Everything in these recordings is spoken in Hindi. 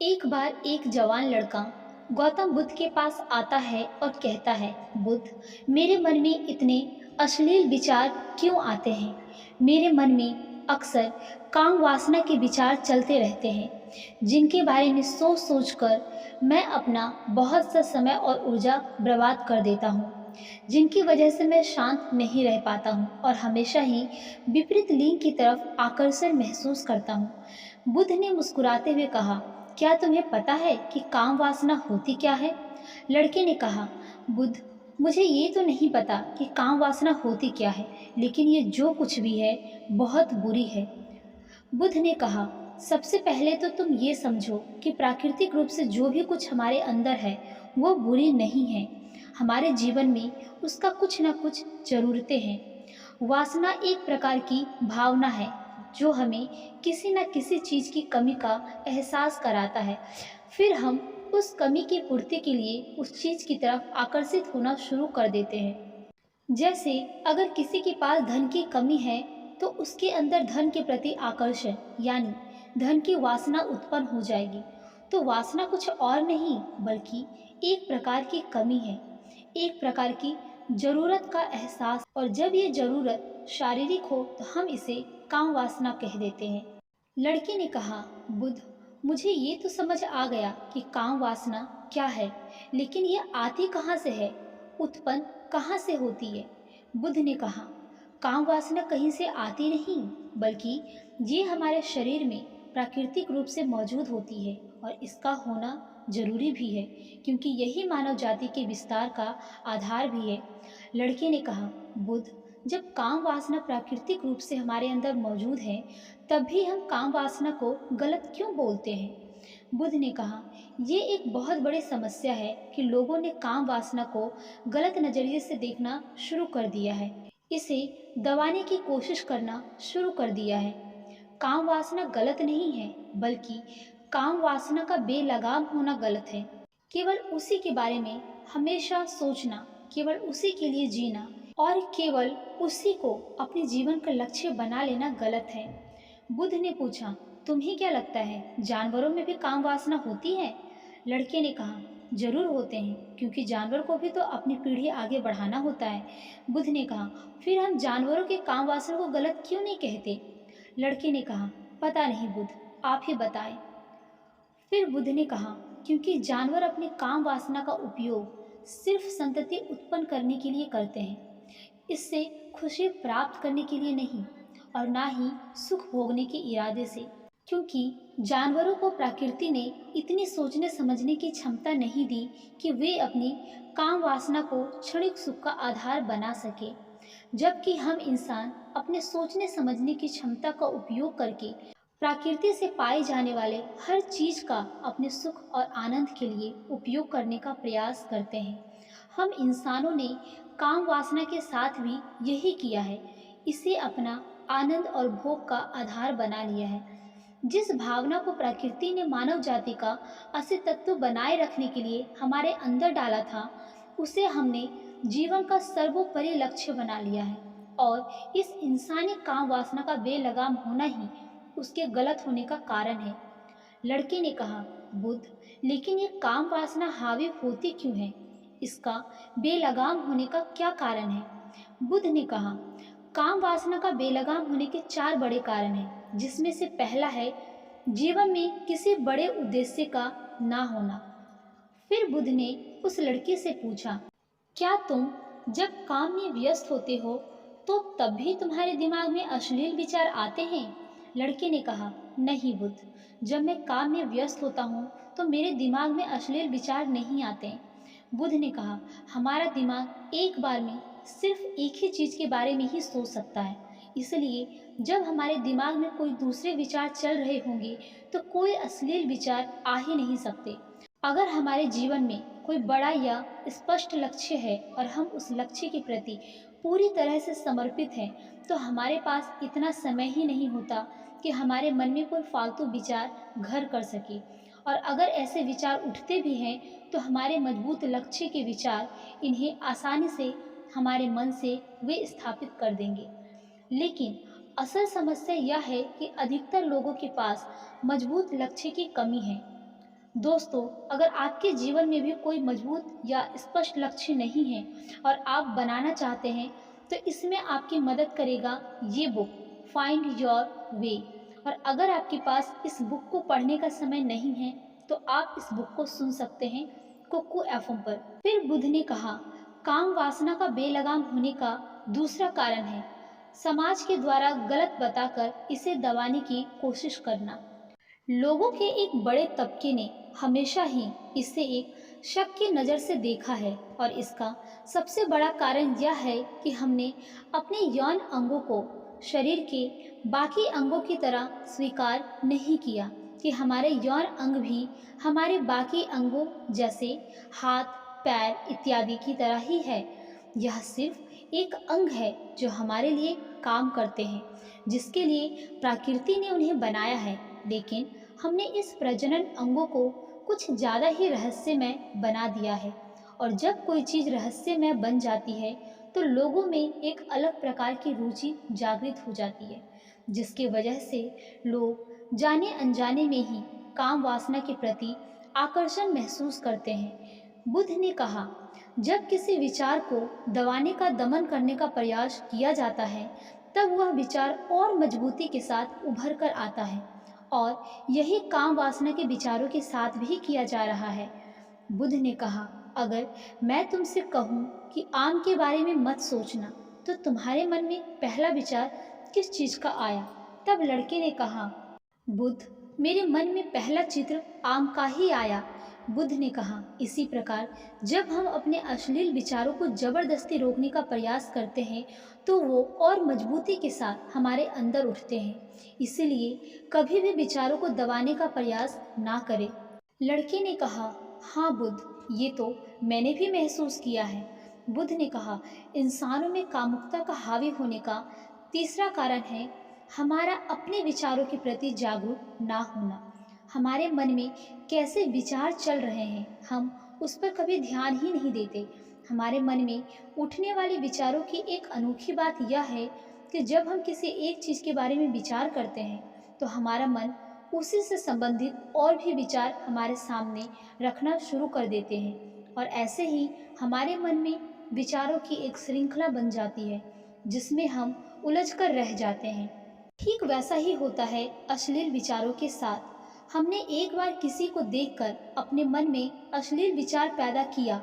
एक बार एक जवान लड़का गौतम बुद्ध के पास आता है और कहता है, बुद्ध, मेरे मन में इतने अश्लील विचार क्यों आते हैं। मेरे मन में अक्सर काम वासना के विचार चलते रहते हैं, जिनके बारे में सोच सोच कर मैं अपना बहुत सा समय और ऊर्जा बर्बाद कर देता हूँ, जिनकी वजह से मैं शांत नहीं रह पाता हूँ और हमेशा ही विपरीत लिंग की तरफ आकर्षण महसूस करता हूँ। बुद्ध ने मुस्कुराते हुए कहा, क्या तुम्हें पता है कि काम वासना होती क्या है? लड़के ने कहा, बुद्ध, मुझे ये तो नहीं पता कि काम वासना होती क्या है, लेकिन ये जो कुछ भी है बहुत बुरी है। बुद्ध ने कहा, सबसे पहले तो तुम ये समझो कि प्राकृतिक रूप से जो भी कुछ हमारे अंदर है वो बुरी नहीं है। हमारे जीवन में उसका कुछ ना कुछ जरूरतें हैं। वासना एक प्रकार की भावना है जो हमें किसी न किसी चीज़ की कमी का एहसास कराता है। फिर हम उस कमी की पूर्ति के लिए उस चीज़ की तरफ आकर्षित होना शुरू कर देते हैं। जैसे अगर किसी के पास धन की कमी है तो उसके अंदर धन के प्रति आकर्षण यानी धन की वासना उत्पन्न हो जाएगी। तो वासना कुछ और नहीं बल्कि एक प्रकार की कमी है, एक प्रकार की जरूरत का एहसास। और जब ये जरूरत शारीरिक हो तो हम इसे काम वासना कह देते हैं। लड़के ने कहा, बुद्ध, मुझे ये तो समझ आ गया कि काम वासना क्या है, लेकिन ये आती कहाँ से है, उत्पन्न कहाँ से होती है? बुद्ध ने कहा, काम वासना कहीं से आती नहीं, बल्कि ये हमारे शरीर में प्राकृतिक रूप से मौजूद होती है और इसका होना जरूरी भी है, क्योंकि यही मानव जाति के विस्तार का आधार भी है। लड़के ने कहा, बुद्ध, जब काम वासना प्राकृतिक रूप से हमारे अंदर मौजूद है, तब भी हम काम वासना को गलत क्यों बोलते हैं? बुद्ध ने कहा, ये एक बहुत बड़ी समस्या है कि लोगों ने काम वासना को गलत नजरिए से देखना शुरू कर दिया है, इसे दबाने की कोशिश करना शुरू कर दिया है। काम वासना गलत नहीं है, बल्कि काम वासना का बेलगाम होना गलत है। केवल उसी के बारे में हमेशा सोचना, केवल उसी के लिए जीना और केवल उसी को अपने जीवन का लक्ष्य बना लेना गलत है। बुद्ध ने पूछा, तुम्हें क्या लगता है जानवरों में भी काम वासना होती है? लड़के ने कहा, जरूर होते हैं, क्योंकि जानवर को भी तो अपनी पीढ़ी आगे बढ़ाना होता है। बुद्ध ने कहा, फिर हम जानवरों के काम वासना को गलत क्यों नहीं कहते? लड़के ने कहा, पता नहीं बुद्ध, आप ही बताएं। फिर बुद्ध ने कहा, क्योंकि जानवर अपने काम वासना का उपयोग सिर्फ संतति उत्पन्न करने के लिए करते हैं, इससे खुशी प्राप्त करने के लिए नहीं और ना ही सुख भोगने के इरादे से। क्योंकि जानवरों को प्रकृति ने इतनी सोचने समझने की क्षमता नहीं दी कि वे अपनी काम वासना को क्षणिक सुख का आधार बना सके, जबकि हम इंसान अपने सोचने समझने की क्षमता का उपयोग करके प्रकृति से पाए जाने वाले हर चीज का अपने सुख और आनंद के लिए उपयोग करने का प्रयास करते हैं। हम इंसानों ने काम वासना के साथ भी यही किया है, इसे अपना आनंद और भोग का आधार बना लिया है। जिस भावना को प्रकृति ने मानव जाति का अस्तित्व बनाए रखने के लिए हमारे अंदर डाला था, उसे हमने जीवन का सर्वोपरि लक्ष्य बना लिया है। और इस इंसानी काम वासना का बेलगाम होना ही उसके गलत होने का कारण है। लड़के ने कहा, बुद्ध, लेकिन ये काम वासना हावी होती क्यों है? इसका बेलगाम होने का क्या कारण है? बुद्ध ने कहा, काम वासना का बेलगाम होने के चार बड़े कारण हैं, जिसमें से पहला है जीवन में किसी बड़े उद्देश्य का ना होना। फिर बुद्ध ने उस लड़के से पूछा, क्या तुम जब काम में व्यस्त होते हो तो तब भी तुम्हारे दिमाग में अश्लील विचार आते हैं? लड़के ने कहा, नहीं बुद्ध, जब मैं काम में व्यस्त होता हूँ तो मेरे दिमाग में अश्लील विचार नहीं आते। बुद्ध ने कहा, हमारा दिमाग एक बार में सिर्फ एक ही चीज के बारे में ही सोच सकता है, इसलिए जब हमारे दिमाग में कोई दूसरे विचार चल रहे होंगे तो कोई अश्लील विचार आ ही नहीं सकते। अगर हमारे जीवन में कोई बड़ा या स्पष्ट लक्ष्य है और हम उस लक्ष्य के प्रति पूरी तरह से समर्पित हैं, तो हमारे पास इतना समय ही नहीं होता कि हमारे मन में कोई फालतू विचार घर कर सके। और अगर ऐसे विचार उठते भी हैं तो हमारे मजबूत लक्ष्य के विचार इन्हें आसानी से हमारे मन से वे स्थापित कर देंगे। लेकिन असल समस्या यह है कि अधिकतर लोगों के पास मजबूत लक्ष्य की कमी है। दोस्तों, अगर आपके जीवन में भी कोई मजबूत या स्पष्ट लक्ष्य नहीं है और आप बनाना चाहते हैं, तो इसमें आपकी मदद करेगा ये बुक, फाइंड योर वे। और अगर आपके पास इस बुक को पढ़ने का समय नहीं है, तो आप इस बुक को सुन सकते हैं कुकू एफएम पर। फिर बुद्ध ने कहा, काम वासना का बेलगाम होने का दूसरा कारण है समाज के द्वारा गलत बताकर इसे दबाने की कोशिश करना। लोगों के एक बड़े तबके ने हमेशा ही इसे एक शक की नज़र से देखा है, और इसका सबसे बड़ा कारण यह है कि हमने अपने यौन अंगों को शरीर के बाकी अंगों की तरह स्वीकार नहीं किया कि हमारे यौन अंग भी हमारे बाकी अंगों जैसे हाथ, पैर इत्यादि की तरह ही है। यह सिर्फ एक अंग है जो हमारे लिए काम करते हैं, जिसके लिए प्रकृति ने उन्हें बनाया है। लेकिन हमने इस प्रजनन अंगों को कुछ ज़्यादा ही रहस्यमय बना दिया है, और जब कोई चीज़ रहस्यमय बन जाती है तो लोगों में एक अलग प्रकार की रुचि जागृत हो जाती है, जिसकी वजह से लोग जाने अनजाने में ही काम वासना के प्रति आकर्षण महसूस करते हैं। बुद्ध ने कहा, जब किसी विचार को दबाने का दमन करने का प्रयास किया जाता है, तब वह विचार और मजबूती के साथ उभर कर आता है, और यही काम वासना के विचारों के साथ भी किया जा रहा है। बुद्ध ने कहा, अगर मैं तुमसे कहूँ कि आम के बारे में मत सोचना, तो तुम्हारे मन में पहला विचार किस चीज़ का आया? तब लड़के ने कहा, बुद्ध, मेरे मन में पहला चित्र आम का ही आया। बुद्ध ने कहा, इसी प्रकार जब हम अपने अश्लील विचारों को जबरदस्ती रोकने का प्रयास करते हैं, तो वो और मजबूती के साथ हमारे अंदर उठते हैं। इसलिए कभी भी विचारों को दबाने का प्रयास ना करें। लड़के ने कहा, हाँ बुद्ध, ये तो मैंने भी महसूस किया है। बुद्ध ने कहा, इंसानों में कामुकता का हावी होने का तीसरा कारण है हमारा अपने विचारों के प्रति जागरूक ना होना। हमारे मन में कैसे विचार चल रहे हैं, हम उस पर कभी ध्यान ही नहीं देते। हमारे मन में उठने वाले विचारों की एक अनोखी बात यह है कि जब हम किसी एक चीज़ के बारे में विचार करते हैं, तो हमारा मन उसी से संबंधित और भी विचार हमारे सामने रखना शुरू कर देते हैं, और ऐसे ही हमारे मन में विचारों की एक श्रृंखला बन जाती है, जिसमें हम उलझ कर रह जाते हैं। ठीक वैसा ही होता है अश्लील विचारों के साथ। हमने एक बार किसी को देखकर अपने मन में अश्लील विचार पैदा किया,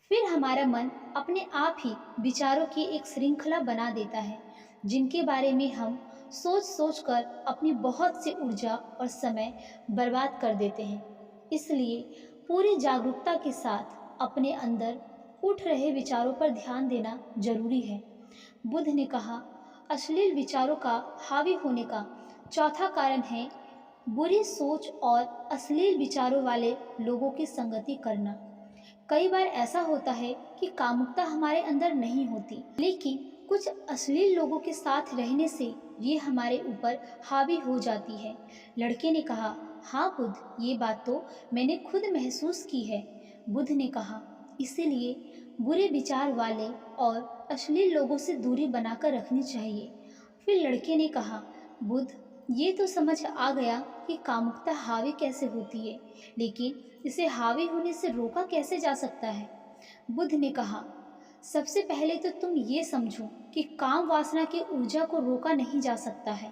फिर हमारा मन अपने आप ही विचारों की एक श्रृंखला बना देता है, जिनके बारे में हम सोच सोच कर अपनी बहुत सी ऊर्जा और समय बर्बाद कर देते हैं। इसलिए पूरी जागरूकता के साथ अपने अंदर उठ रहे विचारों पर ध्यान देना जरूरी है। बुद्ध ने कहा, अश्लील विचारों का हावी होने का चौथा कारण है बुरी सोच और अश्लील विचारों वाले लोगों की संगति करना। कई बार ऐसा होता है कि कामुकता हमारे अंदर नहीं होती, लेकिन कुछ अश्लील लोगों के साथ रहने से ये हमारे ऊपर हावी हो जाती है। लड़के ने कहा, हाँ बुद्ध, ये बात तो मैंने खुद महसूस की है। बुद्ध ने कहा, इसीलिए बुरे विचार वाले और अश्लील लोगों से दूरी बनाकर रखनी चाहिए। फिर लड़के ने कहा, बुद्ध, ये तो समझ आ गया कि कामुकता हावी कैसे होती है, लेकिन इसे हावी होने से रोका कैसे जा सकता है? बुद्ध ने कहा, सबसे पहले तो तुम ये समझो कि काम वासना की ऊर्जा को रोका नहीं जा सकता है,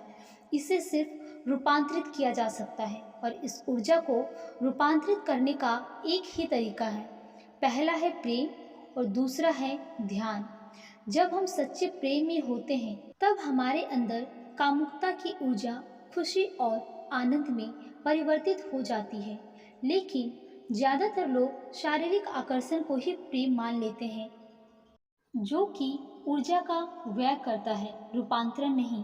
इसे सिर्फ रूपांतरित किया जा सकता है, और इस ऊर्जा को रूपांतरित करने का एक ही तरीका है। पहला है प्रेम और दूसरा है ध्यान। जब हम सच्चे प्रेम में होते हैं, तब हमारे अंदर कामुकता की ऊर्जा खुशी और आनंद में परिवर्तित हो जाती है। लेकिन ज़्यादातर लोग शारीरिक आकर्षण को ही प्रेम मान लेते हैं, जो कि ऊर्जा का व्यय करता है, रूपांतरण नहीं।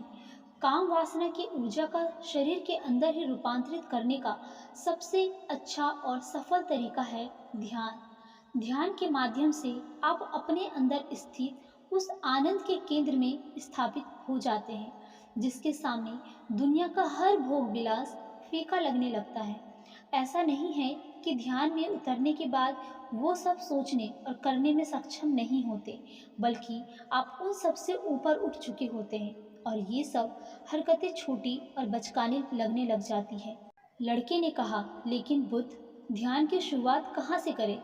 काम वासना की ऊर्जा का शरीर के अंदर ही रूपांतरित करने का सबसे अच्छा और सफल तरीका है ध्यान। ध्यान के माध्यम से आप अपने अंदर स्थित उस आनंद के केंद्र में स्थापित हो जाते हैं, जिसके सामने दुनिया का हर भोग विलास फीका लगने लगता है। ऐसा नहीं है कि ध्यान में उतरने के बाद वो सब सोचने और करने में सक्षम नहीं होते, बल्कि आप उन सब से ऊपर उठ चुके होते हैं, और ये सब हरकतें छोटी और बचकानी लगने लग जाती है। लड़के ने कहा, लेकिन बुद्ध, ध्यान की शुरुआत कहाँ से करें?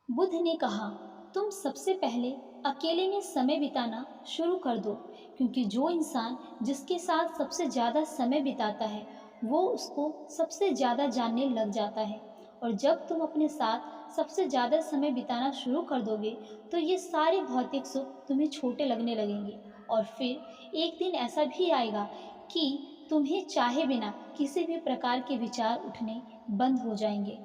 बुद्ध ने कहा, तुम सबसे पहले अकेले में समय बिताना शुरू कर दो, क्योंकि जो इंसान जिसके साथ सबसे ज़्यादा समय बिताता है वो उसको सबसे ज़्यादा जानने लग जाता है। और जब तुम अपने साथ सबसे ज़्यादा समय बिताना शुरू कर दोगे तो ये सारे भौतिक सुख तुम्हें छोटे लगने लगेंगे। और फिर एक दिन ऐसा भी आएगा कि तुम्हें चाहे बिना किसी भी प्रकार के विचार उठने बंद हो जाएंगे।